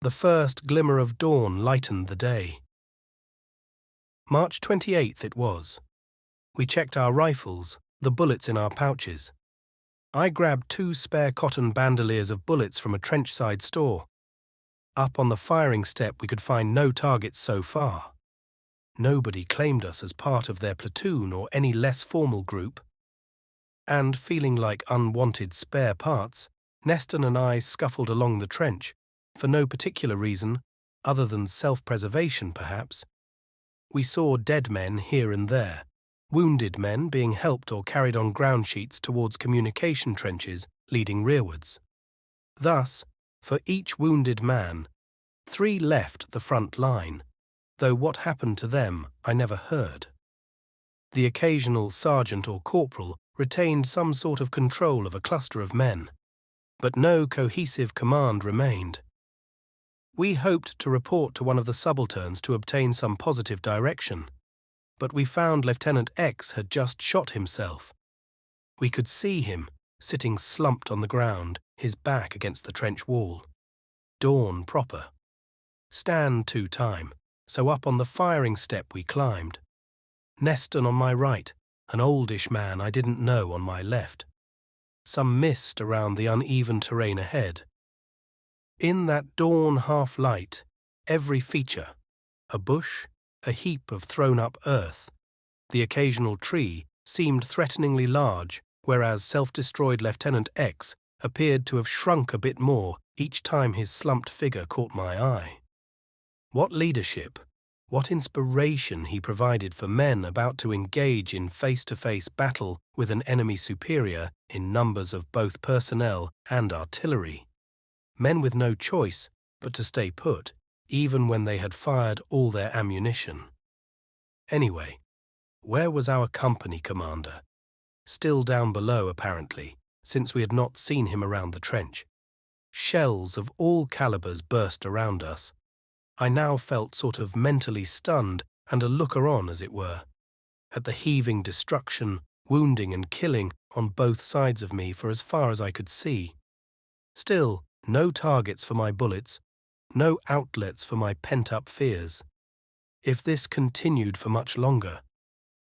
The first glimmer of dawn lightened the day. March 28th it was. We checked our rifles, the bullets in our pouches. I grabbed 2 spare cotton bandoliers of bullets from a trench-side store. Up on the firing step we could find no targets so far. Nobody claimed us as part of their platoon or any less formal group. And, feeling like unwanted spare parts, Neston and I scuffled along the trench, for no particular reason, other than self-preservation perhaps. We saw dead men here and there, wounded men being helped or carried on ground sheets towards communication trenches leading rearwards. Thus, for each wounded man, 3 left the front line, though what happened to them I never heard. The occasional sergeant or corporal retained some sort of control of a cluster of men, but no cohesive command remained. We hoped to report to one of the subalterns to obtain some positive direction, but we found Lieutenant X had just shot himself. We could see him, sitting slumped on the ground, his back against the trench wall. Dawn proper. Stand to time, so up on the firing step we climbed. Neston on my right, an oldish man I didn't know on my left. Some mist around the uneven terrain ahead. In that dawn half-light, every feature, a bush, a heap of thrown-up earth, the occasional tree, seemed threateningly large, whereas self-destroyed Lieutenant X appeared to have shrunk a bit more each time his slumped figure caught my eye. What leadership, what inspiration he provided for men about to engage in face-to-face battle with an enemy superior in numbers of both personnel and artillery. Men with no choice but to stay put, even when they had fired all their ammunition. Anyway, where was our company commander? Still down below, apparently, since we had not seen him around the trench. Shells of all calibers burst around us. I now felt sort of mentally stunned and a looker-on, as it were, at the heaving destruction, wounding and killing on both sides of me for as far as I could see. Still, no targets for my bullets, no outlets for my pent-up fears. If this continued for much longer,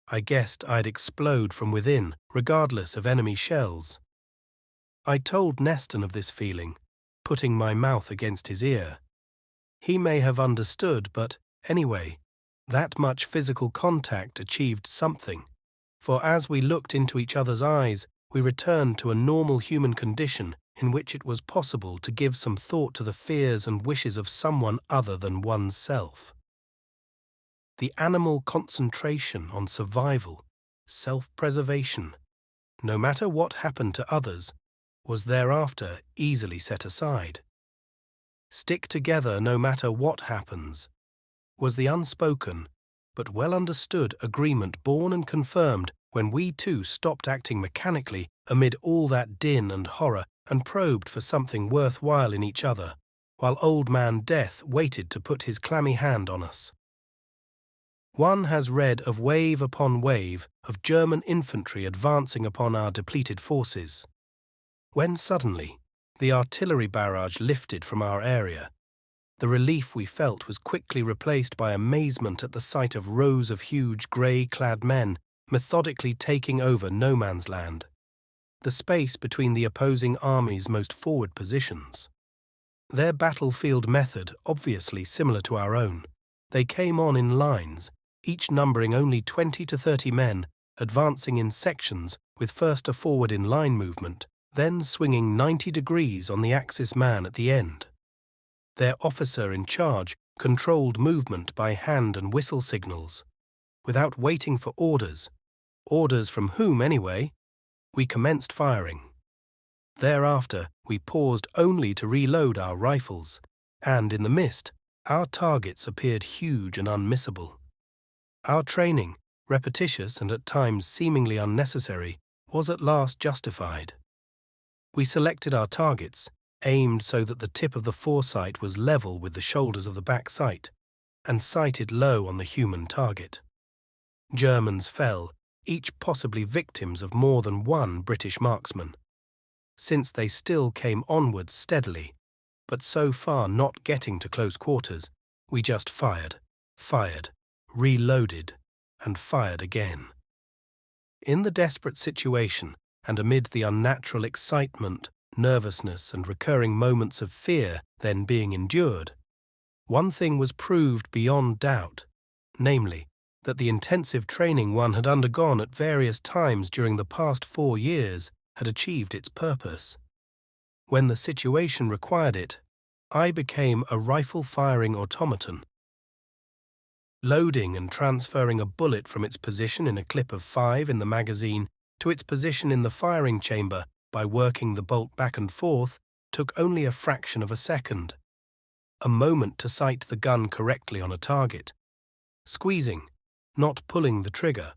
I guessed I'd explode from within, regardless of enemy shells. I told Neston of this feeling, putting my mouth against his ear. He may have understood, but anyway, that much physical contact achieved something, for as we looked into each other's eyes, we returned to a normal human condition in which it was possible to give some thought to the fears and wishes of someone other than oneself. The animal concentration on survival, self-preservation, no matter what happened to others, was thereafter easily set aside. Stick together no matter what happens, was the unspoken but well understood agreement born and confirmed when we too stopped acting mechanically amid all that din and horror and probed for something worthwhile in each other, while Old Man Death waited to put his clammy hand on us. One has read of wave upon wave of German infantry advancing upon our depleted forces. When suddenly, the artillery barrage lifted from our area, the relief we felt was quickly replaced by amazement at the sight of rows of huge grey-clad men methodically taking over no man's land, the space between the opposing armies' most forward positions. Their battlefield method obviously similar to our own. They came on in lines, each numbering only 20 to 30 men, advancing in sections with first a forward-in-line movement, then swinging 90 degrees on the axis man at the end. Their officer in charge controlled movement by hand and whistle signals. Without waiting for orders from whom anyway, we commenced firing. Thereafter, we paused only to reload our rifles, and in the mist, our targets appeared huge and unmissable. Our training, repetitious and at times seemingly unnecessary, was at last justified. We selected our targets, aimed so that the tip of the foresight was level with the shoulders of the back sight, and sighted low on the human target. Germans fell, each possibly victims of more than one British marksman, since they still came onwards steadily, but so far not getting to close quarters, we just fired, reloaded, and fired again. In the desperate situation, and amid the unnatural excitement, nervousness, and recurring moments of fear then being endured, one thing was proved beyond doubt, namely, that the intensive training one had undergone at various times during the past 4 years had achieved its purpose. When the situation required it, I became a rifle-firing automaton. Loading and transferring a bullet from its position in a clip of 5 in the magazine to its position in the firing chamber by working the bolt back and forth took only a fraction of a second. A moment to sight the gun correctly on a target. Squeezing, not pulling the trigger.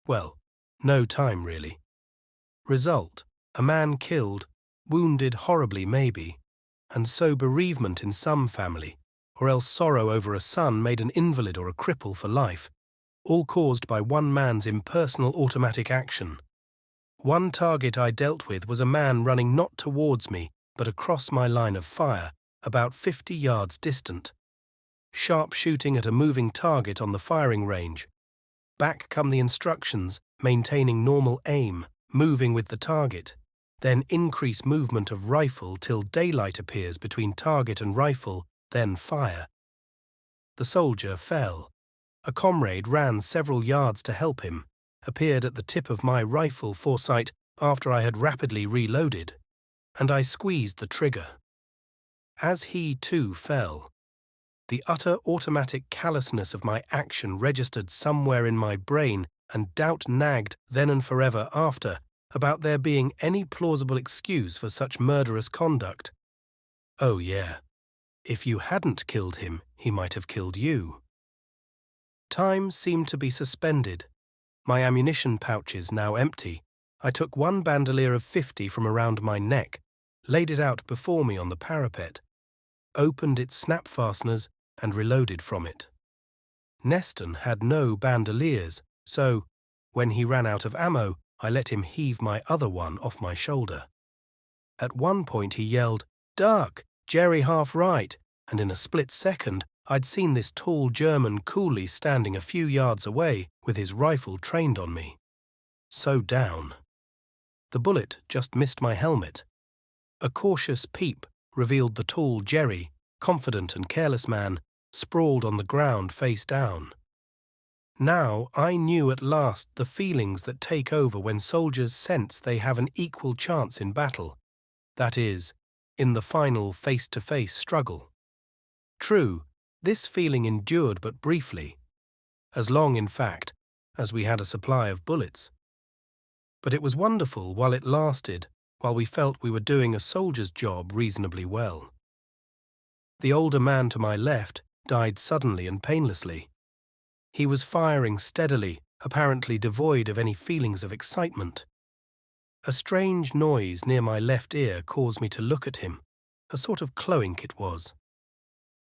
Well, no time really. Result, a man killed, wounded horribly maybe, and so bereavement in some family, or else sorrow over a son made an invalid or a cripple for life, all caused by one man's impersonal automatic action. One target I dealt with was a man running not towards me, but across my line of fire, about 50 yards distant. Sharp shooting at a moving target on the firing range. Back come the instructions, maintaining normal aim, moving with the target. Then increase movement of rifle till daylight appears between target and rifle, then fire. The soldier fell. A comrade ran several yards to help him, appeared at the tip of my rifle foresight after I had rapidly reloaded, and I squeezed the trigger. As he too fell, the utter automatic callousness of my action registered somewhere in my brain, and doubt nagged then and forever after about there being any plausible excuse for such murderous conduct. Oh yeah, if you hadn't killed him, he might have killed you. Time seemed to be suspended. My ammunition pouches now empty, I took one bandolier of 50 from around my neck, laid it out before me on the parapet, opened its snap fasteners and reloaded from it. Neston had no bandoliers, so, when he ran out of ammo, I let him heave my other one off my shoulder. At one point he yelled, "Duck! Jerry half right," and in a split second I'd seen this tall German coolly standing a few yards away with his rifle trained on me. So down. The bullet just missed my helmet. A cautious peep revealed the tall Jerry, confident and careless man, sprawled on the ground face down. Now I knew at last the feelings that take over when soldiers sense they have an equal chance in battle, that is, in the final face-to-face struggle. True, this feeling endured but briefly, as long, in fact, as we had a supply of bullets. But it was wonderful while it lasted, while we felt we were doing a soldier's job reasonably well. The older man to my left died suddenly and painlessly. He was firing steadily, apparently devoid of any feelings of excitement. A strange noise near my left ear caused me to look at him, a sort of cloink it was.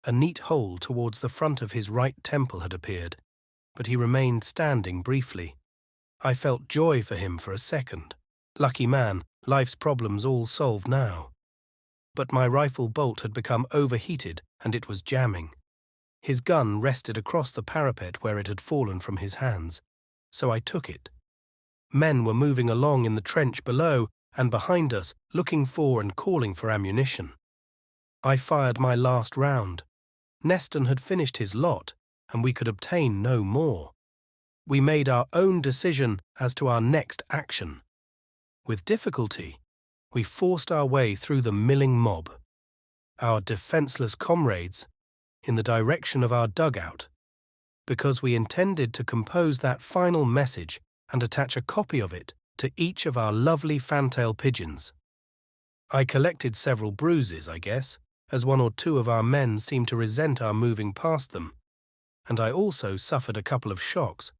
A neat hole towards the front of his right temple had appeared, but he remained standing briefly. I felt joy for him for a second. Lucky man, life's problems all solved now. But my rifle bolt had become overheated and it was jamming. His gun rested across the parapet where it had fallen from his hands, so I took it. Men were moving along in the trench below and behind us, looking for and calling for ammunition. I fired my last round. Neston had finished his lot, and we could obtain no more. We made our own decision as to our next action. With difficulty, we forced our way through the milling mob. Our defenseless comrades in the direction of our dugout, because we intended to compose that final message and attach a copy of it to each of our lovely fantail pigeons. I collected several bruises, I guess, as 1 or 2 of our men seemed to resent our moving past them, and I also suffered a couple of shocks,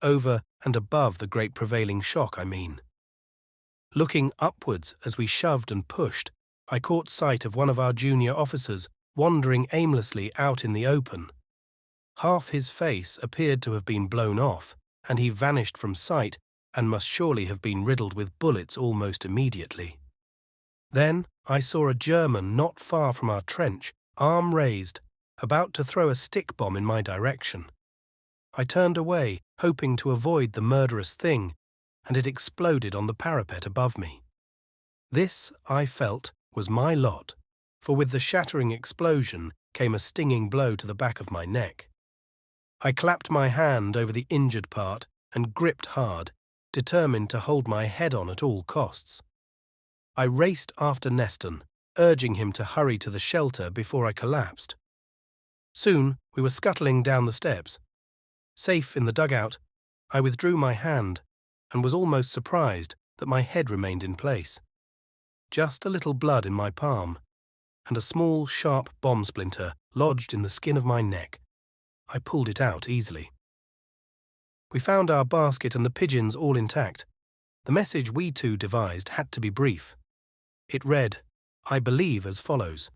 over and above the great prevailing shock, I mean. Looking upwards as we shoved and pushed, I caught sight of one of our junior officers wandering aimlessly out in the open. Half his face appeared to have been blown off, and he vanished from sight and must surely have been riddled with bullets almost immediately. Then I saw a German not far from our trench, arm raised, about to throw a stick bomb in my direction. I turned away, hoping to avoid the murderous thing, and it exploded on the parapet above me. This, I felt, was my lot, for with the shattering explosion came a stinging blow to the back of my neck. I clapped my hand over the injured part and gripped hard, determined to hold my head on at all costs. I raced after Neston, urging him to hurry to the shelter before I collapsed. Soon we were scuttling down the steps. Safe in the dugout, I withdrew my hand and was almost surprised that my head remained in place. Just a little blood in my palm, and a small, sharp bomb splinter lodged in the skin of my neck. I pulled it out easily. We found our basket and the pigeons all intact. The message we two devised had to be brief. It read, I believe, as follows: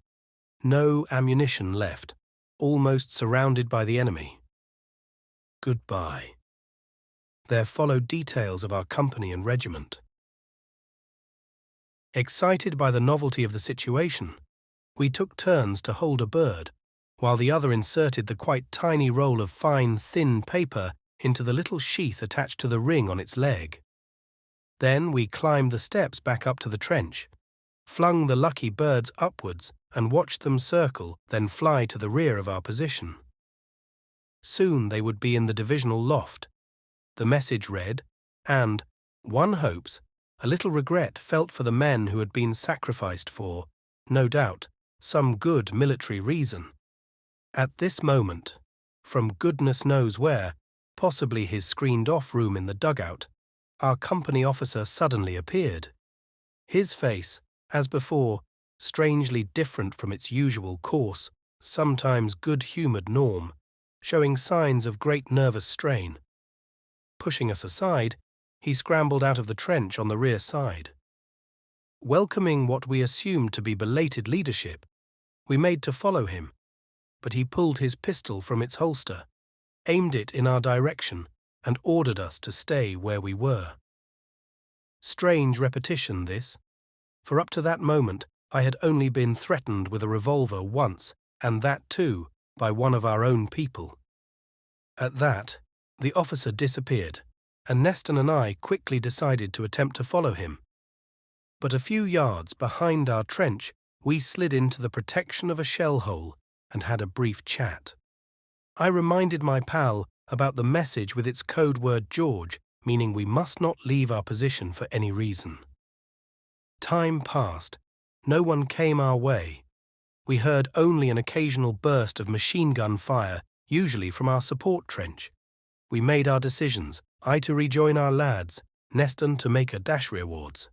no ammunition left, almost surrounded by the enemy. Goodbye. There followed details of our company and regiment. Excited by the novelty of the situation, we took turns to hold a bird, while the other inserted the quite tiny roll of fine, thin paper into the little sheath attached to the ring on its leg. Then we climbed the steps back up to the trench, flung the lucky birds upwards and watched them circle, then fly to the rear of our position. Soon they would be in the divisional loft. The message read, and, one hopes, a little regret felt for the men who had been sacrificed for, no doubt, some good military reason. At this moment, from goodness knows where, possibly his screened-off room in the dugout, our company officer suddenly appeared. His face, as before, strangely different from its usual coarse, sometimes good-humoured norm, showing signs of great nervous strain. Pushing us aside, he scrambled out of the trench on the rear side. Welcoming what we assumed to be belated leadership, we made to follow him, but he pulled his pistol from its holster, aimed it in our direction, and ordered us to stay where we were. Strange repetition, this, for up to that moment I had only been threatened with a revolver once, and that too by one of our own people. At that, the officer disappeared, and Neston and I quickly decided to attempt to follow him. But a few yards behind our trench, we slid into the protection of a shell hole and had a brief chat. I reminded my pal about the message with its code word George, meaning we must not leave our position for any reason. Time passed. No one came our way. We heard only an occasional burst of machine gun fire, usually from our support trench. We made our decisions, I to rejoin our lads, Neston to make a dash rearwards.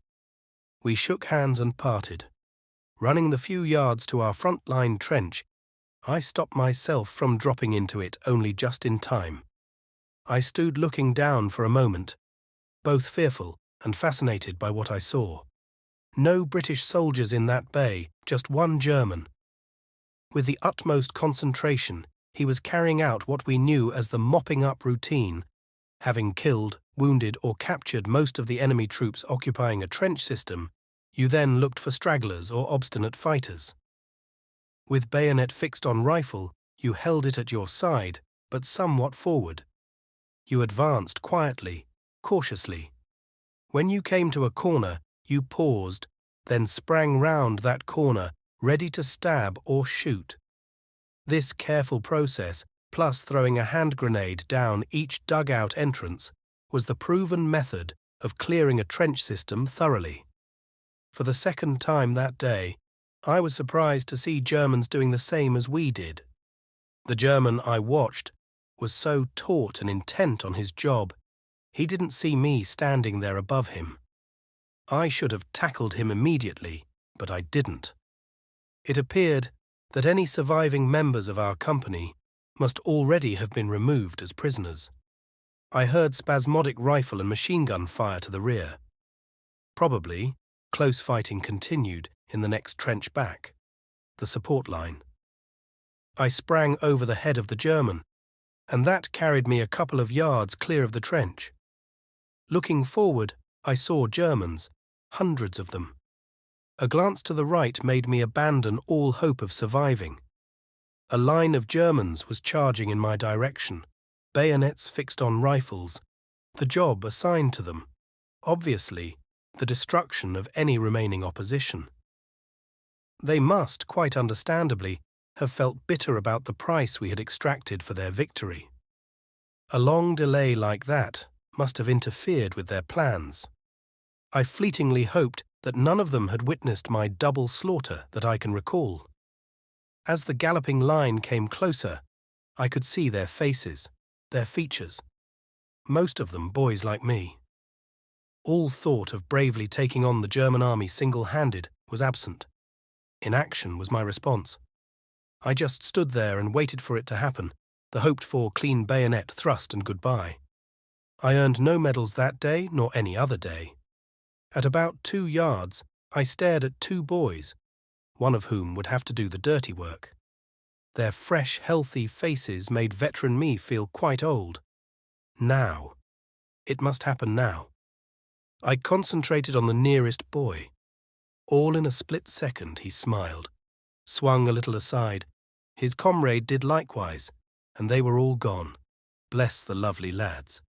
We shook hands and parted. Running the few yards to our front-line trench, I stopped myself from dropping into it only just in time. I stood looking down for a moment, both fearful and fascinated by what I saw. No British soldiers in that bay, just one German. With the utmost concentration, he was carrying out what we knew as the mopping up routine. Having killed, wounded or captured most of the enemy troops occupying a trench system, you then looked for stragglers or obstinate fighters. With bayonet fixed on rifle, you held it at your side, but somewhat forward. You advanced quietly, cautiously. When you came to a corner, you paused, then sprang round that corner, ready to stab or shoot. This careful process, plus throwing a hand grenade down each dugout entrance, was the proven method of clearing a trench system thoroughly. For the second time that day, I was surprised to see Germans doing the same as we did. The German I watched was so taut and intent on his job, he didn't see me standing there above him. I should have tackled him immediately, but I didn't. It appeared that any surviving members of our company must already have been removed as prisoners. I heard spasmodic rifle and machine gun fire to the rear. Probably, close fighting continued in the next trench back, the support line. I sprang over the head of the German, and that carried me a couple of yards clear of the trench. Looking forward, I saw Germans, hundreds of them. A glance to the right made me abandon all hope of surviving. A line of Germans was charging in my direction, bayonets fixed on rifles, the job assigned to them, obviously, the destruction of any remaining opposition. They must, quite understandably, have felt bitter about the price we had extracted for their victory. A long delay like that must have interfered with their plans. I fleetingly hoped that none of them had witnessed my double slaughter that I can recall. As the galloping line came closer, I could see their faces, their features. Most of them boys like me. All thought of bravely taking on the German army single-handed was absent. Inaction was my response. I just stood there and waited for it to happen, the hoped-for clean bayonet thrust and goodbye. I earned no medals that day nor any other day. At about 2 yards, I stared at 2 boys, one of whom would have to do the dirty work. Their fresh, healthy faces made veteran me feel quite old. Now. It must happen now. I concentrated on the nearest boy. All in a split second he smiled, swung a little aside. His comrade did likewise, and they were all gone. Bless the lovely lads.